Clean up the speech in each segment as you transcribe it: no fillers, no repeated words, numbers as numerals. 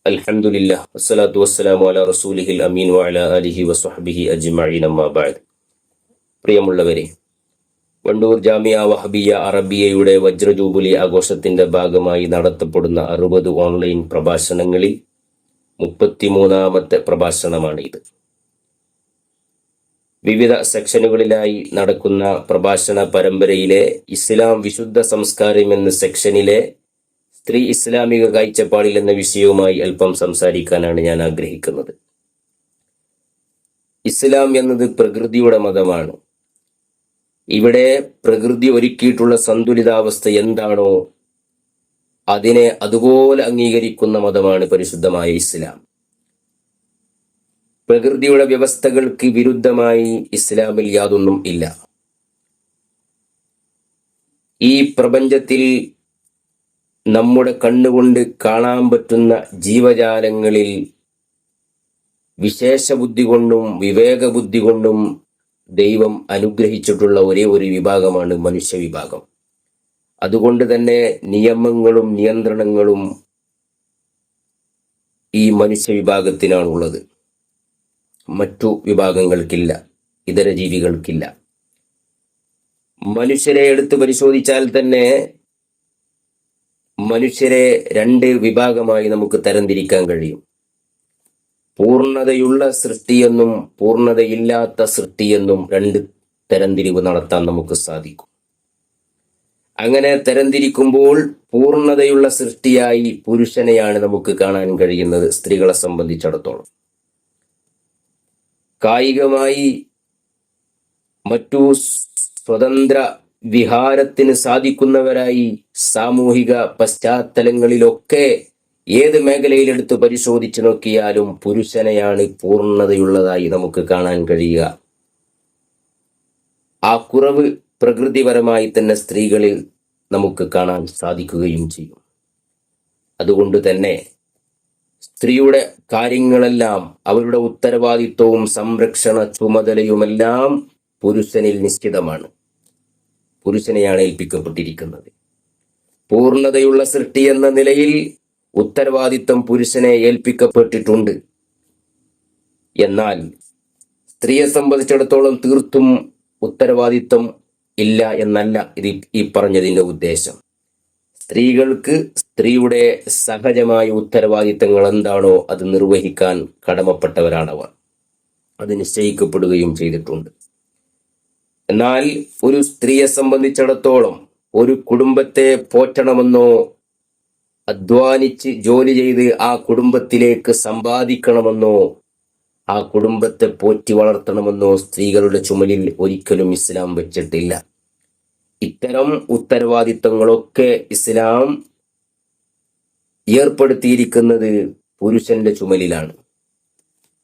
അൽഹംദുലില്ലാഹ് വസ്സലാത്തു വസ്സലാമു അലാ റസൂലിഹിൽ അമീൻ വഅലാ ആലിഹി വസ്വഹ്ബിഹി അജ്മഈൻ അമ്മാ ബഅദ്. പ്രിയമുള്ളവരെ, വണ്ടൂർ ജാമിയ വഹബിയ അറബിയയുടെ വജ്ര ജൂബിലി ആഘോഷത്തിന്റെ ഭാഗമായി നടത്തപ്പെടുന്ന 60 ഓൺലൈൻ പ്രഭാഷണങ്ങളിൽ 33ാമത്തെ പ്രഭാഷണമാണ് ഇത്. വിവിധ സെക്ഷനുകളിലായി നടക്കുന്ന പ്രഭാഷണ പരമ്പരയിലെ ഇസ്ലാം വിശുദ്ധ സംസ്കാരം എന്ന സെക്ഷനിലെ സ്ത്രീ ഇസ്ലാമിക കാഴ്ചപ്പാടിൽ എന്ന വിഷയവുമായി അല്പം സംസാരിക്കാനാണ് ഞാൻ ആഗ്രഹിക്കുന്നത്. ഇസ്ലാം എന്നത് പ്രകൃതിയുടെ മതമാണ്. ഇവിടെ പ്രകൃതി ഒരുക്കിയിട്ടുള്ള സന്തുലിതാവസ്ഥ എന്താണോ അതിനെ അതുപോലെ അംഗീകരിക്കുന്ന മതമാണ് പരിശുദ്ധമായ ഇസ്ലാം. പ്രകൃതിയുടെ വ്യവസ്ഥകൾക്ക് വിരുദ്ധമായി ഇസ്ലാമിൽ യാതൊന്നും ഇല്ല. ഈ പ്രപഞ്ചത്തിൽ നമ്മുടെ കണ്ണുകൊണ്ട് കാണാൻ പറ്റുന്ന ജീവജാലങ്ങളിൽ വിശേഷ ബുദ്ധി കൊണ്ടും വിവേക ബുദ്ധി കൊണ്ടും ദൈവം അനുഗ്രഹിച്ചിട്ടുള്ള ഒരേ ഒരു വിഭാഗമാണ് മനുഷ്യ വിഭാഗം. അതുകൊണ്ട് തന്നെ നിയമങ്ങളും നിയന്ത്രണങ്ങളും ഈ മനുഷ്യ വിഭാഗത്തിനാണുള്ളത്. മറ്റു വിഭാഗങ്ങൾക്കില്ല, ഇതര ജീവികൾക്കില്ല. മനുഷ്യരെ എടുത്ത് പരിശോധിച്ചാൽ തന്നെ മനുഷ്യരെ 2 വിഭാഗമായി നമുക്ക് തരംതിരിക്കാൻ കഴിയും. പൂർണ്ണതയുള്ള സൃഷ്ടിയെന്നും പൂർണ്ണതയില്ലാത്ത സൃഷ്ടിയെന്നും 2 തരംതിരിവ് നടത്താൻ നമുക്ക് സാധിക്കും. അങ്ങനെ തരംതിരിക്കുമ്പോൾ പൂർണ്ണതയുള്ള സൃഷ്ടിയായി പുരുഷനെയാണ് നമുക്ക് കാണാൻ കഴിയുന്നത്. സ്ത്രീകളെ സംബന്ധിച്ചിടത്തോളം കായികമായി മറ്റു സ്വതന്ത്ര വിഹാരത്തിന് സാധിക്കുന്നവരായി സാമൂഹിക പശ്ചാത്തലങ്ങളിലൊക്കെ ഏത് മേഖലയിലെടുത്ത് പരിശോധിച്ചു നോക്കിയാലും പുരുഷനെയാണ് പൂർണ്ണതയുള്ളതായി നമുക്ക് കാണാൻ കഴിയുക. ആ കുറവ് പ്രകൃതിപരമായി തന്നെ സ്ത്രീകളിൽ നമുക്ക് കാണാൻ സാധിക്കുകയും ചെയ്യും. അതുകൊണ്ട് തന്നെ സ്ത്രീയുടെ കാര്യങ്ങളെല്ലാം, അവരുടെ ഉത്തരവാദിത്വവും സംരക്ഷണ ചുമതലയുമെല്ലാം പുരുഷനിൽ നിശ്ചിതമാണ്. പുരുഷനെയാണ് ഏൽപ്പിക്കപ്പെട്ടിരിക്കുന്നത്. പൂർണ്ണതയുള്ള സൃഷ്ടി എന്ന നിലയിൽ ഉത്തരവാദിത്വം പുരുഷനെ ഏൽപ്പിക്കപ്പെട്ടിട്ടുണ്ട്. എന്നാൽ സ്ത്രീയെ സംബന്ധിച്ചിടത്തോളം തീർത്തും ഉത്തരവാദിത്വം ഇല്ല എന്നല്ല ഇത് ഈ പറഞ്ഞതിൻ്റെ ഉദ്ദേശം. സ്ത്രീകൾക്ക് സ്ത്രീയുടെ സഹജമായ ഉത്തരവാദിത്തങ്ങൾ എന്താണോ അത് നിർവഹിക്കാൻ കടമപ്പെട്ടവരാണവർ. അത് നിശ്ചയിക്കപ്പെടുകയും ചെയ്തിട്ടുണ്ട്. എന്നാൽ ഒരു സ്ത്രീയെ സംബന്ധിച്ചിടത്തോളം ഒരു കുടുംബത്തെ പോറ്റണമെന്നോ അധ്വാനിച്ച് ജോലി ചെയ്ത് ആ കുടുംബത്തിലേക്ക് സമ്പാദിക്കണമെന്നോ ആ കുടുംബത്തെ പോറ്റി വളർത്തണമെന്നോ സ്ത്രീകളുടെ ചുമലിൽ ഒരിക്കലും ഇസ്ലാം വെച്ചിട്ടില്ല. ഇത്തരം ഉത്തരവാദിത്തങ്ങളൊക്കെ ഇസ്ലാം ഏർപ്പെടുത്തിയിരിക്കുന്നത് പുരുഷന്റെ ചുമലിലാണ്.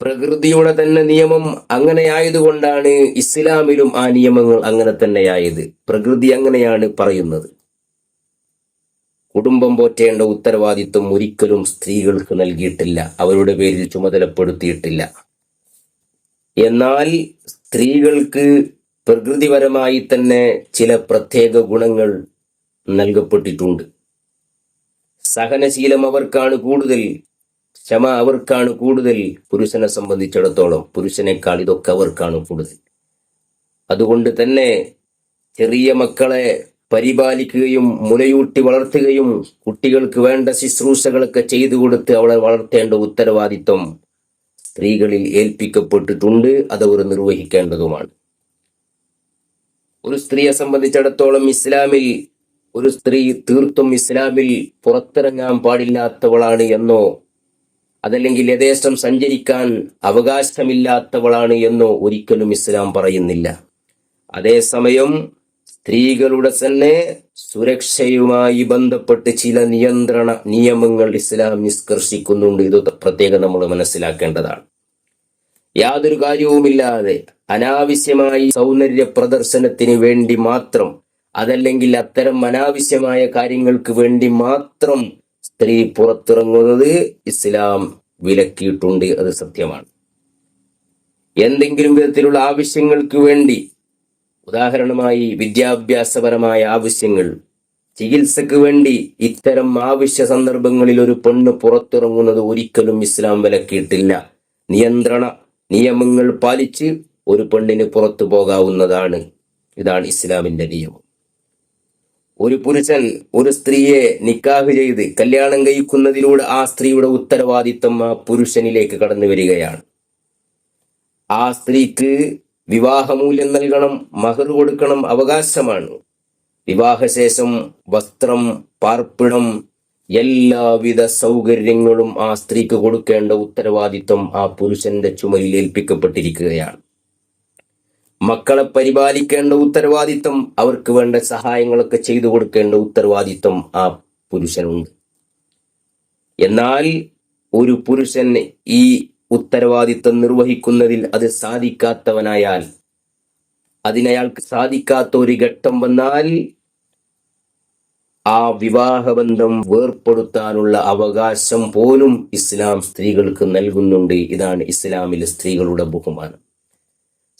പ്രകൃതിയുടെ തന്നെ നിയമം അങ്ങനെയായതുകൊണ്ടാണ് ഇസ്ലാമിലും ആ നിയമങ്ങൾ അങ്ങനെ തന്നെയായത്. പ്രകൃതി അങ്ങനെയാണ് പറയുന്നത്. കുടുംബം പോറ്റേണ്ട ഉത്തരവാദിത്വം ഒരിക്കലും സ്ത്രീകൾക്ക് നൽകിയിട്ടില്ല, അവരുടെ പേരിൽ ചുമതലപ്പെടുത്തിയിട്ടില്ല. എന്നാൽ സ്ത്രീകൾക്ക് പ്രകൃതിപരമായി തന്നെ ചില പ്രത്യേക ഗുണങ്ങൾ നൽകപ്പെട്ടിട്ടുണ്ട്. സഹനശീലം അവർക്കാണ് കൂടുതൽ, ക്ഷമ അവർക്കാണ് കൂടുതൽ. പുരുഷനെ സംബന്ധിച്ചിടത്തോളം പുരുഷനേക്കാൾ ഇതൊക്കെ അവർക്കാണ് കൂടുതൽ. അതുകൊണ്ട് തന്നെ ചെറിയ മക്കളെ പരിപാലിക്കുകയും മുലയൂട്ടി വളർത്തുകയും കുട്ടികൾക്ക് വേണ്ട ശുശ്രൂഷകളൊക്കെ ചെയ്തു കൊടുത്ത് അവളെ വളർത്തേണ്ട ഉത്തരവാദിത്വം സ്ത്രീകളിൽ ഏൽപ്പിക്കപ്പെട്ടിട്ടുണ്ട്. അതവർ നിർവഹിക്കേണ്ടതുമാണ്. ഒരു സ്ത്രീയെ സംബന്ധിച്ചിടത്തോളം ഇസ്ലാമിൽ ഒരു സ്ത്രീ തീർത്തും ഇസ്ലാമിൽ പുറത്തിറങ്ങാൻ പാടില്ലാത്തവളാണ് എന്നോ അതല്ലെങ്കിൽ യഥേഷ്ടം സഞ്ചരിക്കാൻ അവകാശമില്ലാത്തവളാണ് എന്നോ ഒരിക്കലും ഇസ്ലാം പറയുന്നില്ല. അതേസമയം സ്ത്രീകളുടെ തന്നെ സുരക്ഷയുമായി ബന്ധപ്പെട്ട് ചില നിയന്ത്രണ നിയമങ്ങൾ ഇസ്ലാം നിഷ്കർഷിക്കുന്നുണ്ട്. ഇത് പ്രത്യേകം നമ്മൾ മനസ്സിലാക്കേണ്ടതാണ്. യാതൊരു കാര്യവുമില്ലാതെ അനാവശ്യമായി സൗന്ദര്യ പ്രദർശനത്തിന് വേണ്ടി മാത്രം, അതല്ലെങ്കിൽ അത്തരം അനാവശ്യമായ കാര്യങ്ങൾക്ക് വേണ്ടി മാത്രം സ്ത്രീ പുറത്തിറങ്ങുന്നത് ഇസ്ലാം വിലക്കിയിട്ടുണ്ട്. അത് സത്യമാണ്. എന്തെങ്കിലും വിധത്തിലുള്ള ആവശ്യങ്ങൾക്ക് വേണ്ടി, ഉദാഹരണമായി വിദ്യാഭ്യാസപരമായ ആവശ്യങ്ങൾ, ചികിത്സക്ക് വേണ്ടി ഇത്തരം ആവശ്യ സന്ദർഭങ്ങളിൽ ഒരു പെണ്ണ് പുറത്തിറങ്ങുന്നത് ഒരിക്കലും ഇസ്ലാം വിലക്കിയിട്ടില്ല. നിയന്ത്രണ നിയമങ്ങൾ പാലിച്ച് ഒരു പെണ്ണിന് പുറത്തു പോകാവുന്നതാണ്. ഇതാണ് ഇസ്ലാമിന്റെ നിയമം. ഒരു പുരുഷൻ ഒരു സ്ത്രീയെ നിക്കാഹ് ചെയ്ത് കല്യാണം കഴിക്കുന്നതിലൂടെ ആ സ്ത്രീയുടെ ഉത്തരവാദിത്തം ആ പുരുഷനിലേക്ക് കടന്നു വരികയാണ്. ആ സ്ത്രീക്ക് വിവാഹമൂല്യം നൽകണം, മഹർ കൊടുക്കണം, അവകാശമാണ്. വിവാഹശേഷം വസ്ത്രം, പാർപ്പിടം, എല്ലാവിധ സൗകര്യങ്ങളും ആ സ്ത്രീക്ക് കൊടുക്കേണ്ട ഉത്തരവാദിത്വം ആ പുരുഷന്റെ ചുമലിൽ ഏൽപ്പിക്കപ്പെട്ടിരിക്കുകയാണ്. മക്കളെ പരിപാലിക്കേണ്ട ഉത്തരവാദിത്വം, അവർക്ക് വേണ്ട സഹായങ്ങളൊക്കെ ചെയ്തു കൊടുക്കേണ്ട ഉത്തരവാദിത്വം ആ പുരുഷനുണ്ട്. എന്നാൽ ഒരു പുരുഷൻ ഈ ഉത്തരവാദിത്വം നിർവഹിക്കുന്നതിൽ അത് സാധിക്കാത്തവനായാൽ, അതിനയാൾക്ക് സാധിക്കാത്ത ഒരു ഘട്ടം വന്നാൽ ആ വിവാഹബന്ധം വേർപ്പെടുത്താനുള്ള അവകാശം പോലും ഇസ്ലാം സ്ത്രീകൾക്ക് നൽകുന്നുണ്ട്. ഇതാണ് ഇസ്ലാമിലെ സ്ത്രീകളുടെ ബഹുമാനം.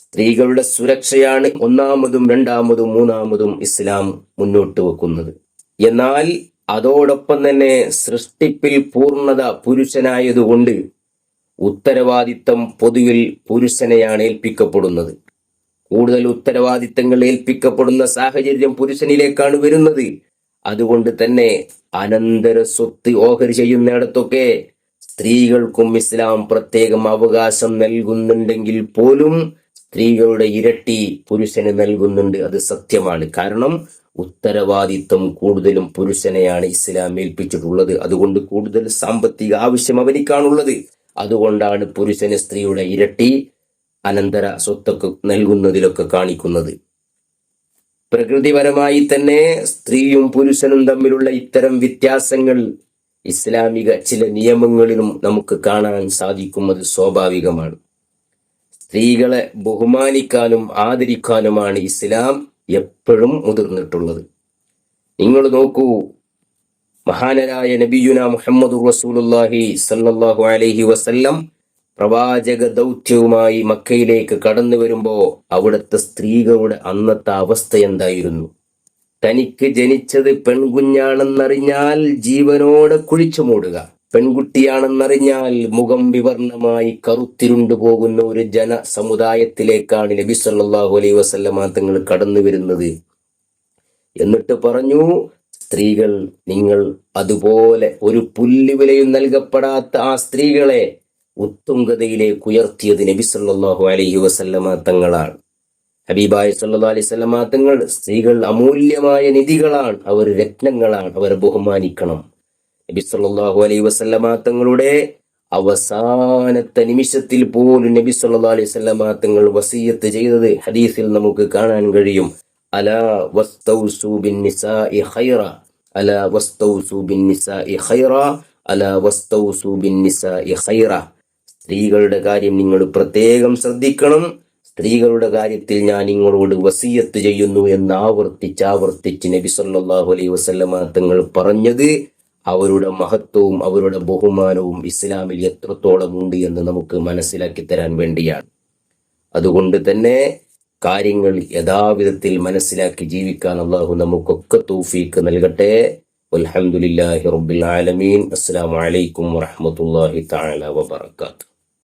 സ്ത്രീകളുടെ സുരക്ഷയാണ് ഒന്നാമതും രണ്ടാമതും മൂന്നാമതും ഇസ്ലാം മുന്നോട്ട് വെക്കുന്നത്. എന്നാൽ അതോടൊപ്പം തന്നെ സൃഷ്ടിപ്പിൽ പൂർണ്ണത പുരുഷനായതുകൊണ്ട് ഉത്തരവാദിത്തം പൊതുവിൽ പുരുഷനെയാണ് ഏൽപ്പിക്കപ്പെടുന്നത്. കൂടുതൽ ഉത്തരവാദിത്തങ്ങൾ ഏൽപ്പിക്കപ്പെടുന്ന സാഹചര്യം പുരുഷനിലേക്കാണ് വരുന്നത്. അതുകൊണ്ട് തന്നെ അനന്തര സ്വത്ത് ഓഹരി ചെയ്യുന്നിടത്തൊക്കെ സ്ത്രീകൾക്കും ഇസ്ലാം പ്രത്യേകം അവകാശം നൽകുന്നുണ്ടെങ്കിൽ പോലും സ്ത്രീകളുടെ ഇരട്ടി പുരുഷന് നൽകുന്നുണ്ട്. അത് സത്യമാണ്. കാരണം ഉത്തരവാദിത്വം കൂടുതലും പുരുഷനെയാണ് ഇസ്ലാം ഏൽപ്പിച്ചിട്ടുള്ളത്. അതുകൊണ്ട് കൂടുതൽ സാമ്പത്തിക ആവശ്യം അവനിക്കാണുള്ളത്. അതുകൊണ്ടാണ് പുരുഷന് സ്ത്രീയുടെ ഇരട്ടി അനന്തര സ്വത്തൊക്കെ നൽകുന്നതിലൊക്കെ കാണിക്കുന്നത്. പ്രകൃതിപരമായി തന്നെ സ്ത്രീയും പുരുഷനും തമ്മിലുള്ള ഇത്തരം വ്യത്യാസങ്ങൾ ഇസ്ലാമിക ചില നിയമങ്ങളിലും നമുക്ക് കാണാൻ സാധിക്കും. അത് സ്വാഭാവികമാണ്. സ്ത്രീകളെ ബഹുമാനിക്കാനും ആദരിക്കാനുമാണ് ഇസ്ലാം എപ്പോഴും മുതിർന്നിട്ടുള്ളത്. നിങ്ങൾ നോക്കൂ, മഹാനരായ നബിയുന മുഹമ്മദുർ റസൂലുള്ളാഹി സല്ലല്ലാഹു അലൈഹി വസല്ലം പ്രവാചക ദൗത്യവുമായി മക്കയിലേക്ക് കടന്നു വരുമ്പോ അവിടുത്തെ സ്ത്രീകളുടെ അന്നത്തെ അവസ്ഥ എന്തായിരുന്നു? തനിക്ക് ജനിച്ചത് പെൺകുഞ്ഞാണെന്നറിഞ്ഞാൽ ജീവനോടെ കുഴിച്ചു മൂടുക, പെൺകുട്ടിയാണെന്നറിഞ്ഞാൽ മുഖം വിവർണമായി കറുത്തിരുണ്ടു പോകുന്ന ഒരു ജനസമുദായത്തിലേക്കാണ് നബി സല്ലല്ലാഹു അലൈഹി വസല്ലമ തങ്ങൾ കടന്നു വരുന്നത്. എന്നിട്ട് പറഞ്ഞു, സ്ത്രീകൾ, നിങ്ങൾ അതുപോലെ ഒരു പുല്ലുവിലയും നൽകപ്പെടാത്ത ആ സ്ത്രീകളെ ഉത്തുംഗതയിലേക്ക് ഉയർത്തിയത് നബി സല്ലല്ലാഹു അലൈഹി വസല്ലമ തങ്ങളാണ്. ഹബീബായ സല്ലല്ലാഹു അലൈഹി വസല്ലമ തങ്ങൾ, സ്ത്രീകൾ അമൂല്യമായ നിധികളാണ്, അവർ രത്നങ്ങളാണ്, അവരെ ബഹുമാനിക്കണം. നബി സല്ലല്ലാഹു അലൈഹി വസല്ലമ തങ്ങളുടെ അവസാനത്തെ നിമിഷത്തിൽ പോലും നബി സല്ലല്ലാഹു അലൈഹി വസല്ലമ തങ്ങൾ വസിയത്ത് ചെയ്തത് ഹദീസിൽ നമുക്ക് കാണാൻ കഴിയും. അലാ വസ്തൗസു ബിന്നിസാഇ ഖൈറ, അലാ വസ്തൗസു ബിന്നിസാഇ ഖൈറ, അലാ വസ്തൗസു ബിന്നിസാഇ ഖൈറ. സ്ത്രീകളുടെ കാര്യം നിങ്ങൾ പ്രത്യേകം ശ്രദ്ധിക്കണം. സ്ത്രീകളുടെ കാര്യത്തിൽ ഞാൻ നിങ്ങളോട് വസിയത്ത് ചെയ്യുന്നു എന്ന് ആവർത്തിച്ച് നബി സല്ലല്ലാഹു അലൈഹി വസല്ലമ തങ്ങൾ പറഞ്ഞത് അവരുടെ മഹത്വവും അവരുടെ ബഹുമാനവും ഇസ്ലാമിൽ എത്രത്തോളം ഉണ്ട് എന്ന് നമുക്ക് മനസ്സിലാക്കി തരാൻ വേണ്ടിയാണ്. അതുകൊണ്ട് തന്നെ കാര്യങ്ങൾ യഥാവിധത്തിൽ മനസ്സിലാക്കി ജീവിക്കാൻ അല്ലാഹു നമുക്കൊക്കെ തൗഫീഖ് നൽകട്ടെ. വൽഹംദുലില്ലാഹി റബ്ബിൽ ആലമീൻ. അസ്സലാമു അലൈക്കും വറഹ്മത്തുള്ളാഹി തആല വബറകാതുഹു.